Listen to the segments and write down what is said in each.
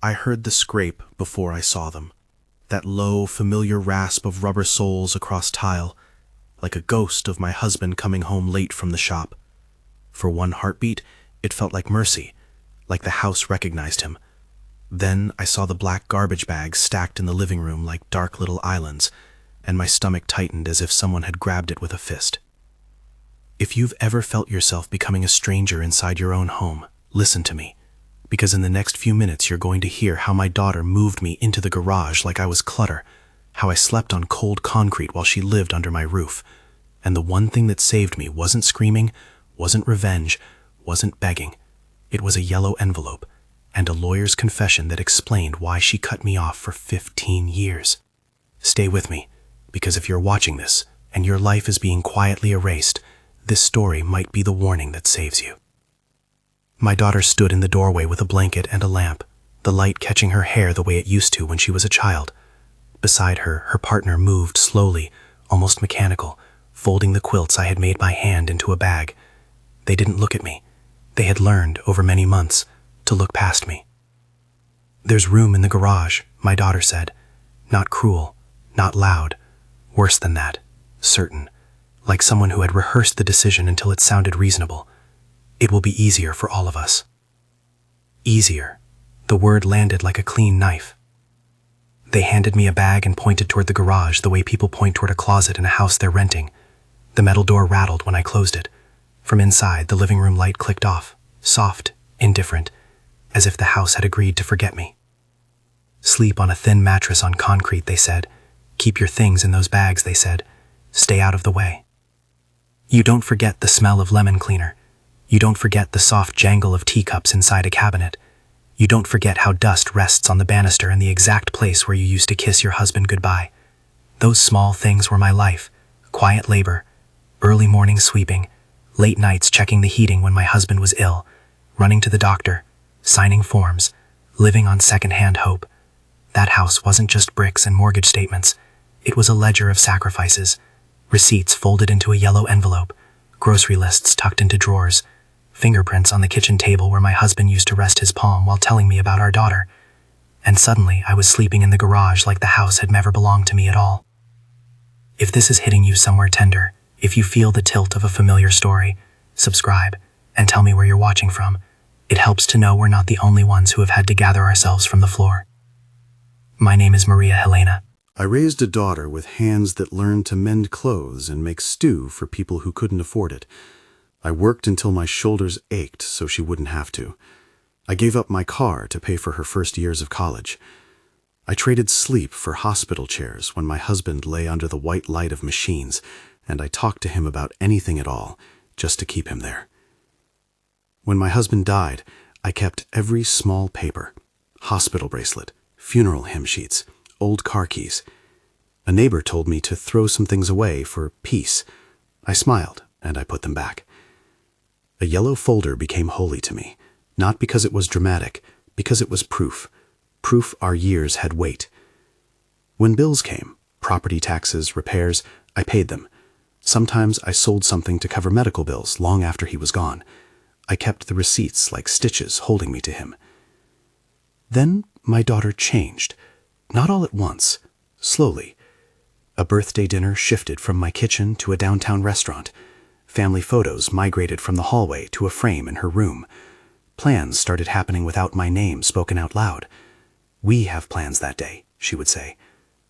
I heard the scrape before I saw them. That low, familiar rasp of rubber soles across tile, like a ghost of my husband coming home late from the shop. For one heartbeat, it felt like mercy, like the house recognized him. Then I saw the black garbage bags stacked in the living room like dark little islands, and my stomach tightened as if someone had grabbed it with a fist. If you've ever felt yourself becoming a stranger inside your own home, listen to me, because in the next few minutes you're going to hear how my daughter moved me into the garage like I was clutter, how I slept on cold concrete while she lived under my roof, and the one thing that saved me wasn't screaming, wasn't revenge, wasn't begging. It was a yellow envelope, and a lawyer's confession that explained why she cut me off for 15 years. Stay with me, because if you're watching this, and your life is being quietly erased, this story might be the warning that saves you. My daughter stood in the doorway with a blanket and a lamp, the light catching her hair the way it used to when she was a child. Beside her, her partner moved slowly, almost mechanical, folding the quilts I had made by hand into a bag. They didn't look at me. They had learned, over many months, to look past me. "There's room in the garage," my daughter said. Not cruel, not loud, worse than that, certain, like someone who had rehearsed the decision until it sounded reasonable. "It will be easier for all of us." Easier. The word landed like a clean knife. They handed me a bag and pointed toward the garage the way people point toward a closet in a house they're renting. The metal door rattled when I closed it. From inside, the living room light clicked off, soft, indifferent, as if the house had agreed to forget me. "Sleep on a thin mattress on concrete," they said. "Keep your things in those bags," they said. "Stay out of the way. You don't forget the smell of lemon cleaner. You don't forget the soft jangle of teacups inside a cabinet. You don't forget how dust rests on the banister in the exact place where you used to kiss your husband goodbye. Those small things were my life. Quiet labor, early morning sweeping, late nights checking the heating when my husband was ill, running to the doctor, signing forms, living on second-hand hope. That house wasn't just bricks and mortgage statements. It was a ledger of sacrifices, receipts folded into a yellow envelope, grocery lists tucked into drawers, fingerprints on the kitchen table where my husband used to rest his palm while telling me about our daughter. And suddenly I was sleeping in the garage like the house had never belonged to me at all. If this is hitting you somewhere tender, if you feel the tilt of a familiar story, subscribe and tell me where you're watching from. It helps to know we're not the only ones who have had to gather ourselves from the floor. My name is Maria Helena. I raised a daughter with hands that learned to mend clothes and make stew for people who couldn't afford it. I worked until my shoulders ached so she wouldn't have to. I gave up my car to pay for her first years of college. I traded sleep for hospital chairs when my husband lay under the white light of machines, and I talked to him about anything at all, just to keep him there. When my husband died, I kept every small paper: hospital bracelet, funeral hymn sheets, old car keys. A neighbor told me to throw some things away for peace. I smiled, and I put them back. A yellow folder became holy to me, not because it was dramatic, because it was proof. Proof our years had weight. When bills came, property taxes, repairs, I paid them. Sometimes I sold something to cover medical bills long after he was gone. I kept the receipts like stitches holding me to him. Then my daughter changed. Not all at once, slowly. A birthday dinner shifted from my kitchen to a downtown restaurant. Family photos migrated from the hallway to a frame in her room. Plans started happening without my name spoken out loud. "We have plans that day," she would say.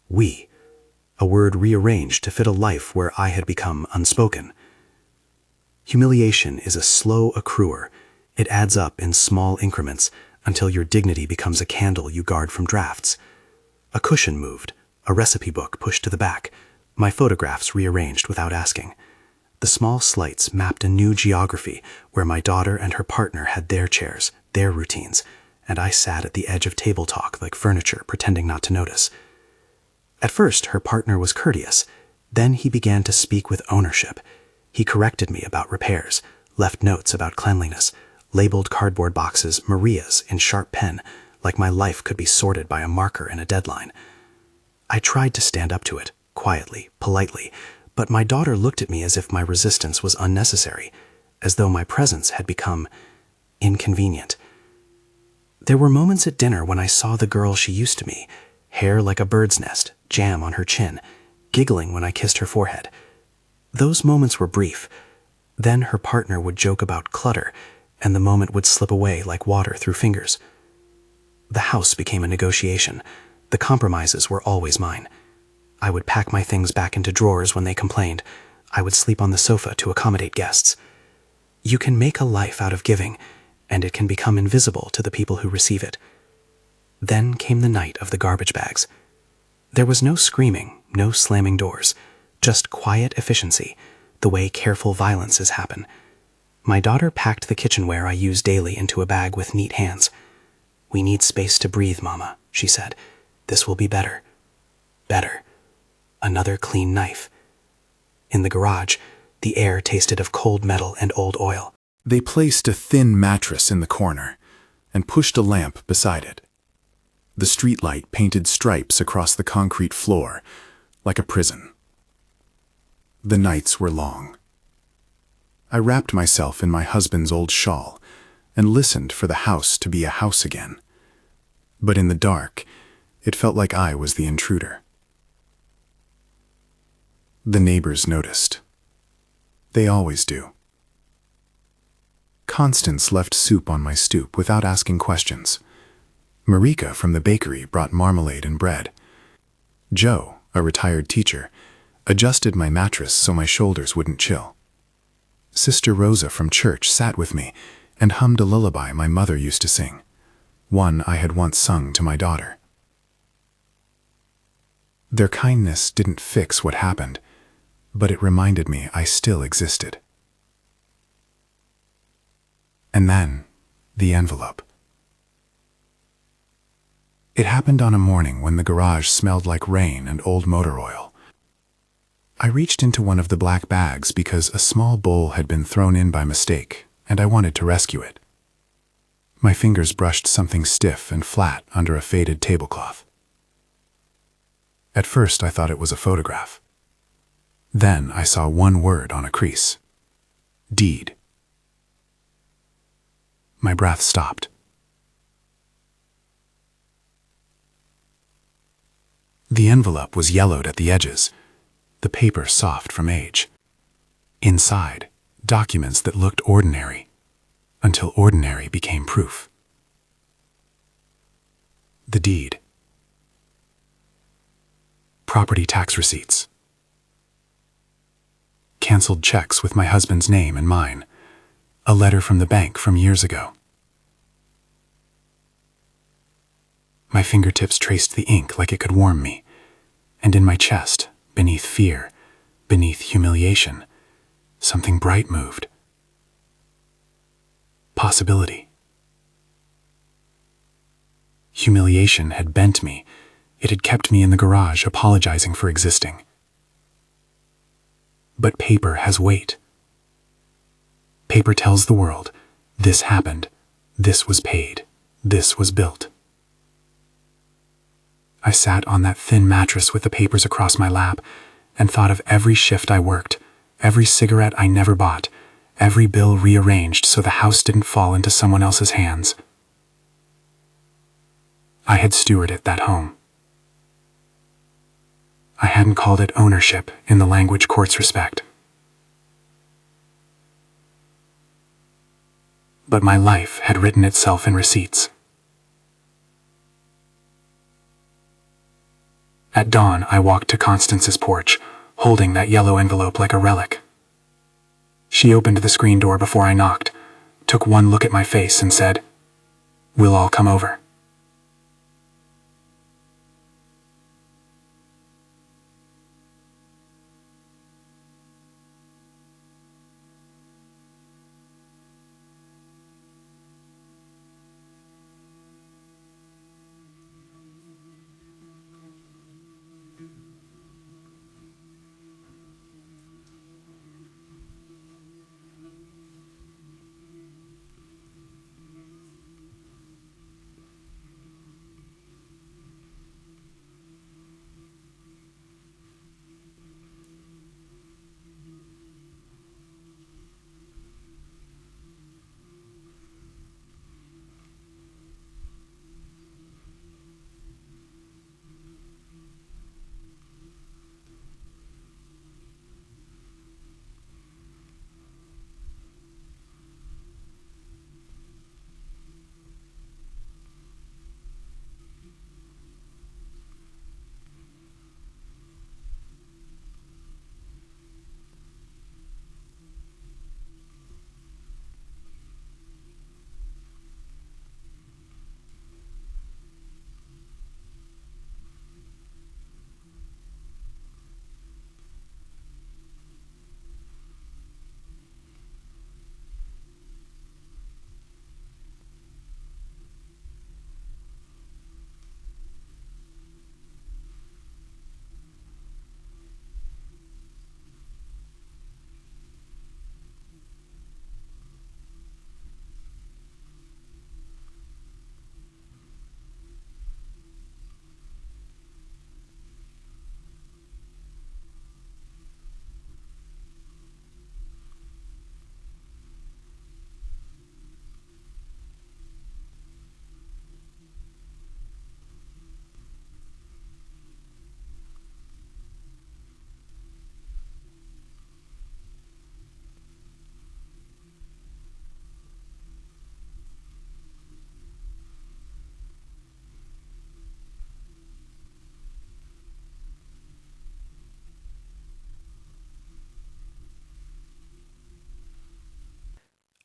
"We," a word rearranged to fit a life where I had become unspoken. Humiliation is a slow accruer. It adds up in small increments until your dignity becomes a candle you guard from drafts. A cushion moved, a recipe book pushed to the back, my photographs rearranged without asking. The small slights mapped a new geography where my daughter and her partner had their chairs, their routines, and I sat at the edge of table talk like furniture, pretending not to notice. At first, her partner was courteous. Then he began to speak with ownership. He corrected me about repairs, left notes about cleanliness, labeled cardboard boxes Maria's in sharp pen, like my life could be sorted by a marker and a deadline. I tried to stand up to it, quietly, politely, but my daughter looked at me as if my resistance was unnecessary, as though my presence had become inconvenient. There were moments at dinner when I saw the girl she used to be, hair like a bird's nest, jam on her chin, giggling when I kissed her forehead. Those moments were brief. Then her partner would joke about clutter, and the moment would slip away like water through fingers. The house became a negotiation. The compromises were always mine. I would pack my things back into drawers when they complained. I would sleep on the sofa to accommodate guests. You can make a life out of giving, and it can become invisible to the people who receive it. Then came the night of the garbage bags. There was no screaming, no slamming doors, just quiet efficiency, the way careful violences happen. My daughter packed the kitchenware I use daily into a bag with neat hands. "We need space to breathe, Mama," she said. "This will be better." Better. Another clean knife. In the garage, the air tasted of cold metal and old oil. They placed a thin mattress in the corner and pushed a lamp beside it. The streetlight painted stripes across the concrete floor, like a prison. The nights were long. I wrapped myself in my husband's old shawl and listened for the house to be a house again. But in the dark, it felt like I was the intruder. The neighbors noticed. They always do. Constance left soup on my stoop without asking questions. Marika from the bakery brought marmalade and bread. Joe, a retired teacher, adjusted my mattress so my shoulders wouldn't chill. Sister Rosa from church sat with me and hummed a lullaby my mother used to sing, one I had once sung to my daughter. Their kindness didn't fix what happened, but it reminded me I still existed. And then, the envelope. It happened on a morning when the garage smelled like rain and old motor oil. I reached into one of the black bags because a small bowl had been thrown in by mistake, and I wanted to rescue it. My fingers brushed something stiff and flat under a faded tablecloth. At first, I thought it was a photograph. Then I saw one word on a crease. Deed. My breath stopped. The envelope was yellowed at the edges, the paper soft from age. Inside, documents that looked ordinary, until ordinary became proof. The deed. Property tax receipts. Canceled checks with my husband's name and mine. A letter from the bank from years ago. My fingertips traced the ink like it could warm me, and in my chest, beneath fear, beneath humiliation, something bright moved. Possibility. Humiliation had bent me. It had kept me in the garage apologizing for existing. But paper has weight. Paper tells the world, this happened, this was paid, this was built. I sat on that thin mattress with the papers across my lap and thought of every shift I worked, every cigarette I never bought, every bill rearranged so the house didn't fall into someone else's hands. I had stewarded that home. I hadn't called it ownership in the language courts respect. But my life had written itself in receipts. At dawn, I walked to Constance's porch, holding that yellow envelope like a relic. She opened the screen door before I knocked, took one look at my face and said, "We'll all come over."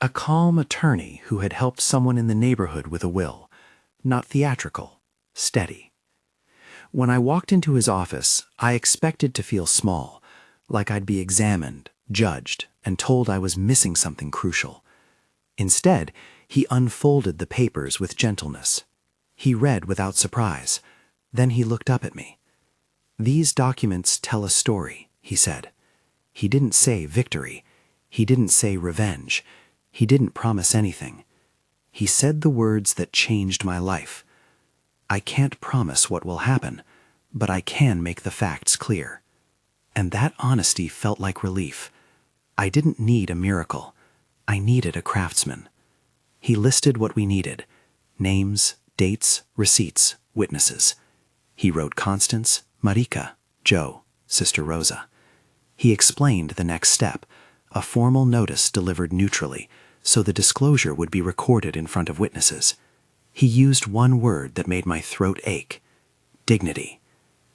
A calm attorney who had helped someone in the neighborhood with a will. Not theatrical, steady. When I walked into his office, I expected to feel small, like I'd be examined, judged, and told I was missing something crucial. Instead, he unfolded the papers with gentleness. He read without surprise. Then he looked up at me. "These documents tell a story," he said. He didn't say victory. He didn't say revenge. He didn't promise anything. He said the words that changed my life. "I can't promise what will happen, but I can make the facts clear." And that honesty felt like relief. I didn't need a miracle. I needed a craftsman. He listed what we needed: names, dates, receipts, witnesses. He wrote Constance, Marika, Joe, Sister Rosa. He explained the next step, a formal notice delivered neutrally, so the disclosure would be recorded in front of witnesses. He used one word that made my throat ache: dignity.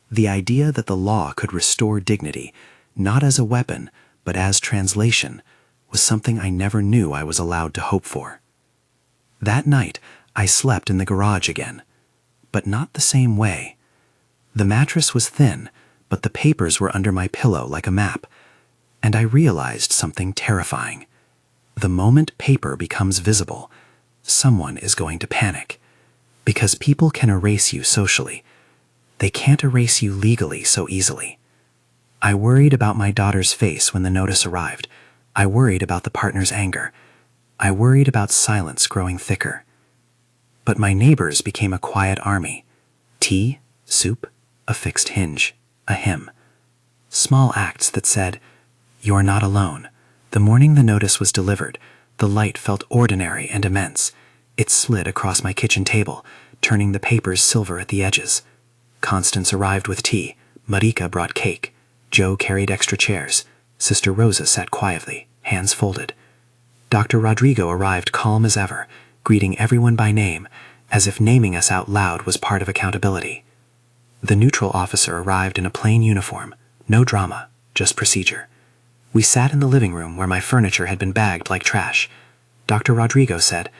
The idea that the law could restore dignity, not as a weapon, but as translation, was something I never knew I was allowed to hope for. That night, I slept in the garage again, but not the same way. The mattress was thin, but the papers were under my pillow like a map, and I realized something terrifying. The moment paper becomes visible, someone is going to panic, because people can erase you socially. They can't erase you legally so easily. I worried about my daughter's face when the notice arrived. I worried about the partner's anger. I worried about silence growing thicker. But my neighbors became a quiet army. Tea, soup, a fixed hinge, a hymn. Small acts that said, "You're not alone." The morning the notice was delivered, the light felt ordinary and immense. It slid across my kitchen table, turning the papers silver at the edges. Constance arrived with tea. Marika brought cake. Joe carried extra chairs. Sister Rosa sat quietly, hands folded. Dr. Rodrigo arrived calm as ever, greeting everyone by name, as if naming us out loud was part of accountability. The neutral officer arrived in a plain uniform. No drama, just procedure. We sat in the living room where my furniture had been bagged like trash. Dr. Rodrigo said,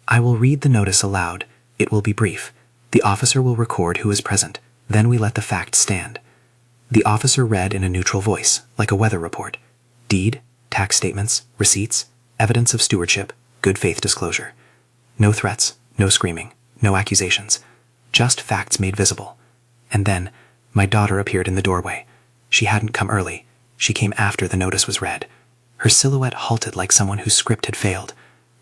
"I will read the notice aloud. It will be brief. The officer will record who is present. Then we let the facts stand." The officer read in a neutral voice, like a weather report. Deed, tax statements, receipts, evidence of stewardship, good faith disclosure. No threats, no screaming, no accusations. Just facts made visible. And then, my daughter appeared in the doorway. She hadn't come early. She came after the notice was read. Her silhouette halted like someone whose script had failed.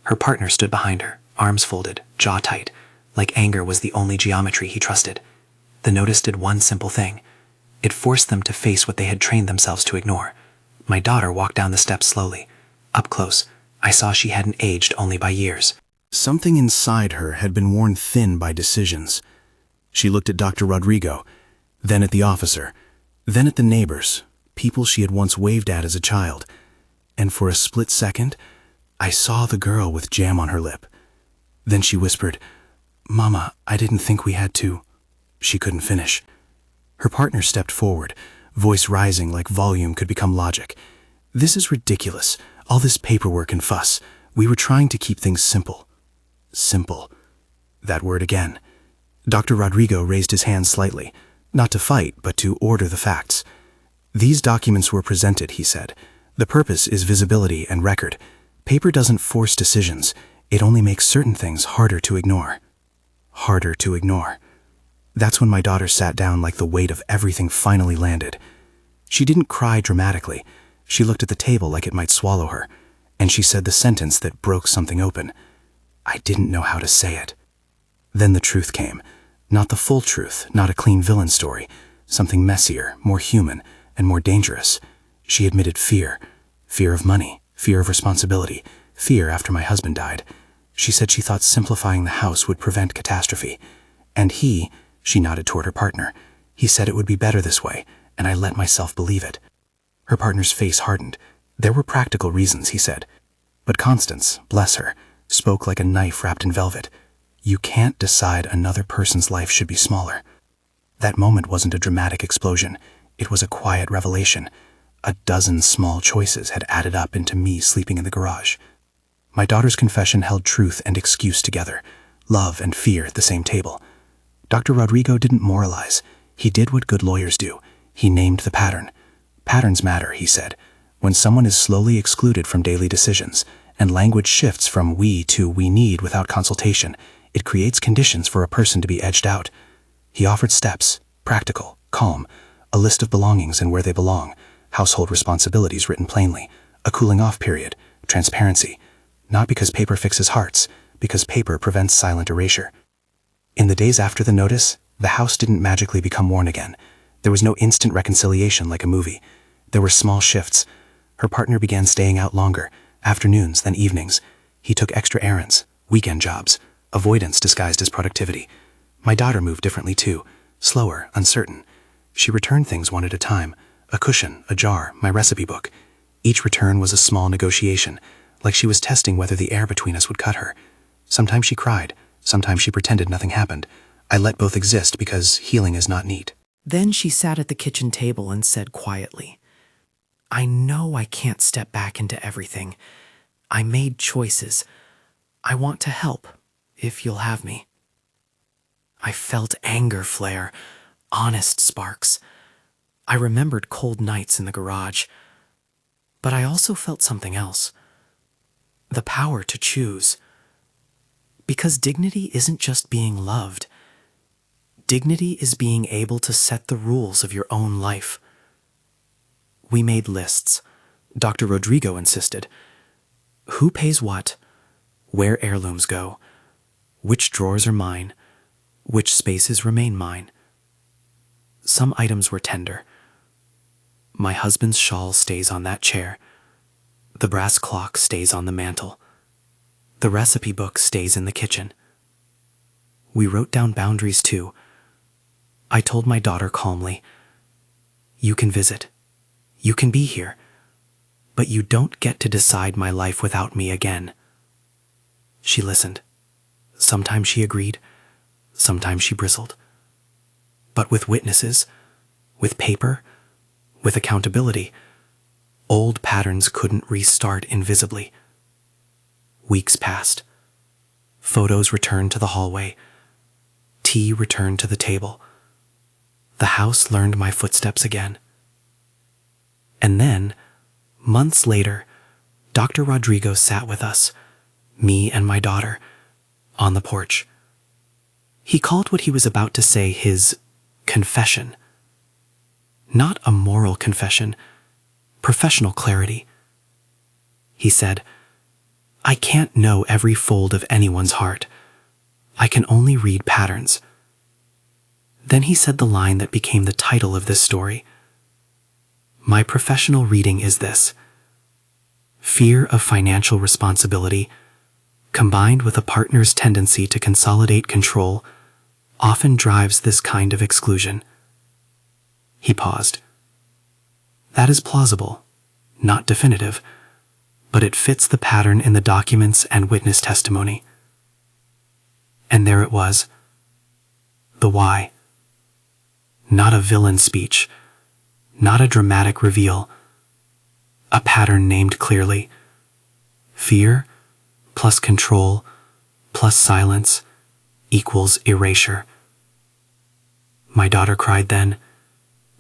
Her partner stood behind her, arms folded, jaw tight, like anger was the only geometry he trusted. The notice did one simple thing. It forced them to face what they had trained themselves to ignore. My daughter walked down the steps slowly. Up close, I saw she hadn't aged only by years. Something inside her had been worn thin by decisions. She looked at Dr. Rodrigo, then at the officer, then at the neighbors, people she had once waved at as a child. And for a split second, I saw the girl with jam on her lip. Then she whispered, "Mama, I didn't think we had to." She couldn't finish. Her partner stepped forward, voice rising like volume could become logic. "This is ridiculous, all this paperwork and fuss. We were trying to keep things simple." Simple. That word again. Dr. Rodrigo raised his hand slightly, not to fight, but to order the facts. "These documents were presented," he said. "The purpose is visibility and record. Paper doesn't force decisions. It only makes certain things harder to ignore." Harder to ignore. That's when my daughter sat down like the weight of everything finally landed. She didn't cry dramatically. She looked at the table like it might swallow her, and she said the sentence that broke something open. I didn't know how to say it. Then the truth came. Not the full truth, not a clean villain story. Something messier, more human, and more dangerous. She admitted fear. Fear of money, fear of responsibility, fear after my husband died. She said she thought simplifying the house would prevent catastrophe. And she nodded toward her partner. He said it would be better this way, and I let myself believe it. Her partner's face hardened. There were practical reasons, he said. But Constance, bless her, spoke like a knife wrapped in velvet. You can't decide another person's life should be smaller. That moment wasn't a dramatic explosion. It was a quiet revelation. A dozen small choices had added up into me sleeping in the garage. My daughter's confession held truth and excuse together, love and fear at the same table. Dr. Rodrigo didn't moralize. He did what good lawyers do. He named the pattern. Patterns matter, he said. When someone is slowly excluded from daily decisions, and language shifts from we to we need without consultation, it creates conditions for a person to be edged out. He offered steps, practical, calm, a list of belongings and where they belong, household responsibilities written plainly, a cooling-off period, transparency, not because paper fixes hearts, because paper prevents silent erasure. In the days after the notice, the house didn't magically become worn again. There was no instant reconciliation like a movie. There were small shifts. Her partner began staying out longer, afternoons then evenings. He took extra errands, weekend jobs, avoidance disguised as productivity. My daughter moved differently too, slower, uncertain. She returned things one at a time, a cushion, a jar, my recipe book. Each return was a small negotiation, like she was testing whether the air between us would cut her. Sometimes she cried, sometimes she pretended nothing happened. I let both exist because healing is not neat. Then she sat at the kitchen table and said quietly, "I know I can't step back into everything. I made choices. I want to help, if you'll have me." I felt anger flare, honest sparks. I remembered cold nights in the garage. But I also felt something else. The power to choose. Because dignity isn't just being loved. Dignity is being able to set the rules of your own life. We made lists. Dr. Rodrigo insisted. Who pays what? Where heirlooms go? Which drawers are mine? Which spaces remain mine? Some items were tender. My husband's shawl stays on that chair. The brass clock stays on the mantel. The recipe book stays in the kitchen. We wrote down boundaries too. I told my daughter calmly, "You can visit. You can be here. But you don't get to decide my life without me again." She listened. Sometimes she agreed. Sometimes she bristled. But with witnesses, with paper, with accountability, old patterns couldn't restart invisibly. Weeks passed. Photos returned to the hallway. Tea returned to the table. The house learned my footsteps again. And then, months later, Dr. Rodrigo sat with us, me and my daughter, on the porch. He called what he was about to say his confession. Not a moral confession, professional clarity. He said, "I can't know every fold of anyone's heart. I can only read patterns." Then he said the line that became the title of this story. "My professional reading is this. Fear of financial responsibility, combined with a partner's tendency to consolidate control, often drives this kind of exclusion." He paused. That is plausible, not definitive, but it fits the pattern in the documents and witness testimony. And there it was. The why. Not a villain speech, not a dramatic reveal, a pattern named clearly. Fear plus control plus silence equals erasure. My daughter cried then,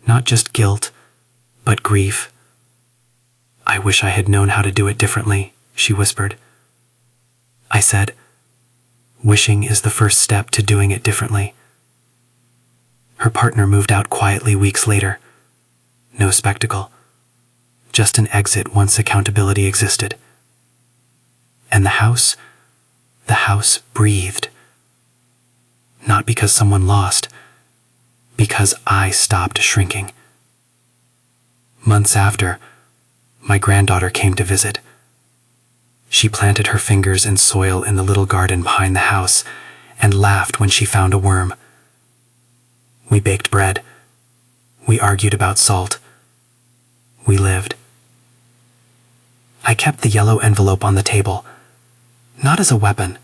not just guilt, but grief. "I wish I had known how to do it differently," she whispered. I said, "Wishing is the first step to doing it differently." Her partner moved out quietly weeks later. No spectacle, just an exit once accountability existed. And the house breathed. Not because someone lost, because I stopped shrinking. Months after, my granddaughter came to visit. She planted her fingers in soil in the little garden behind the house and laughed when she found a worm. We baked bread. We argued about salt. We lived. I kept the yellow envelope on the table, not as a weapon,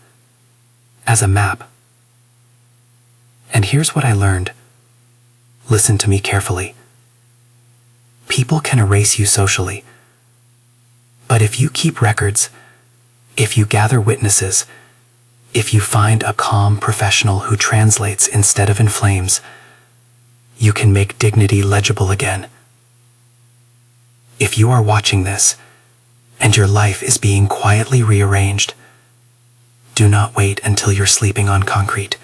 as a map. And here's what I learned. Listen to me carefully. People can erase you socially, but if you keep records, If you gather witnesses, if you find a calm professional who translates instead of inflames, you can make dignity legible again. If you are watching this, and your life is being quietly rearranged, do not wait until you're sleeping on concrete.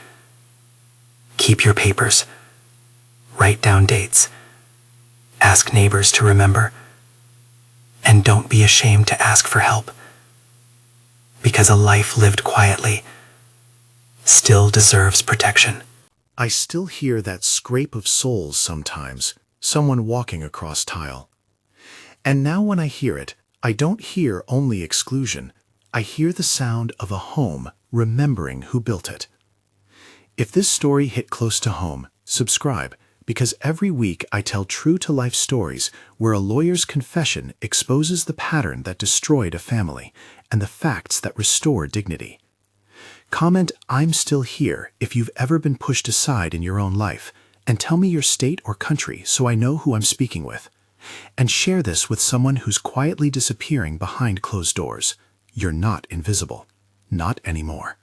Keep your papers. Write down dates. Ask neighbors to remember. And don't be ashamed to ask for help. Because a life lived quietly still deserves protection. I still hear that scrape of soles sometimes, someone walking across tile. And now when I hear it, I don't hear only exclusion. I hear the sound of a home remembering who built it. If this story hit close to home, subscribe, because every week I tell true-to-life stories where a lawyer's confession exposes the pattern that destroyed a family and the facts that restore dignity. Comment "I'm still here" if you've ever been pushed aside in your own life, and tell me your state or country so I know who I'm speaking with. And share this with someone who's quietly disappearing behind closed doors. You're not invisible. Not anymore.